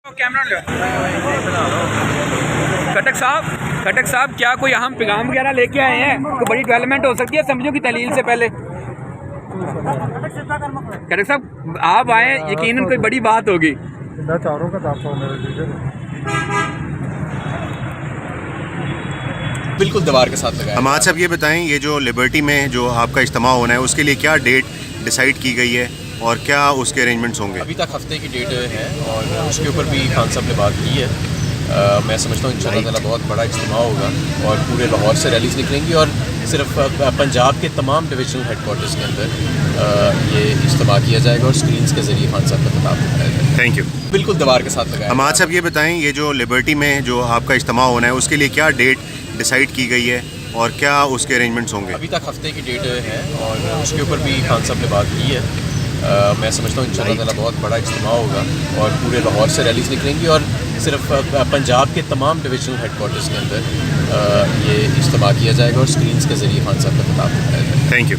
खटक साहब क्या कोई अहम पैगाम वगैरह लेके आए हैं? तो बड़ी डेवलपमेंट हो सकती है समझो की तहलील से पहले। खटक साहब आप आए, यकीनन कोई बड़ी बात होगी। बिल्कुल दीवार के साथ लगाया। हमाद साहब ये बताएं, ये जो लिबर्टी में जो आपका इज्तिमा होना है उसके लिए क्या डेट डिसाइड की गई है और क्या उसके अरेंजमेंट्स होंगे? अभी तक हफ्ते की डेट है और उसके ऊपर भी खान साहब ने बात की है। मैं समझता हूँ इंशाअल्लाह ताला बहुत बड़ा इज्तिमा होगा और पूरे लाहौर से रैलीज निकलेंगी और सिर्फ पंजाब के तमाम डिविजनल हेडक्वार्टर्स के अंदर ये इज्तिमा किया जाएगा और स्क्रीन्स के ज़रिए खान साहब का खिताब दिखाया जाएगा। Thank you. बिल्कुल दीवार के साथ लगाया। हमाद साहब ये बताएं, ये जो लिबर्टी में जो आपका इज्तिमा होना है उसके लिए क्या डेट डिसाइड की गई है और क्या उसके अरेंजमेंट्स होंगे? अभी तक हफ्ते की डेट है और उसके ऊपर भी खान साहब ने बात की है। मैं समझता हूँ इंशाअल्लाह ताला बहुत बड़ा इज्तिमा होगा और पूरे लाहौर से रैलीज निकलेंगी और सिर्फ पंजाब के तमाम डिविजनल हेडक्वार्टर्स के अंदर ये इज्तिमा किया जाएगा और स्क्रीन्स के ज़रिए खान साहब का खिताब दिखाया जाएगा। Thank you.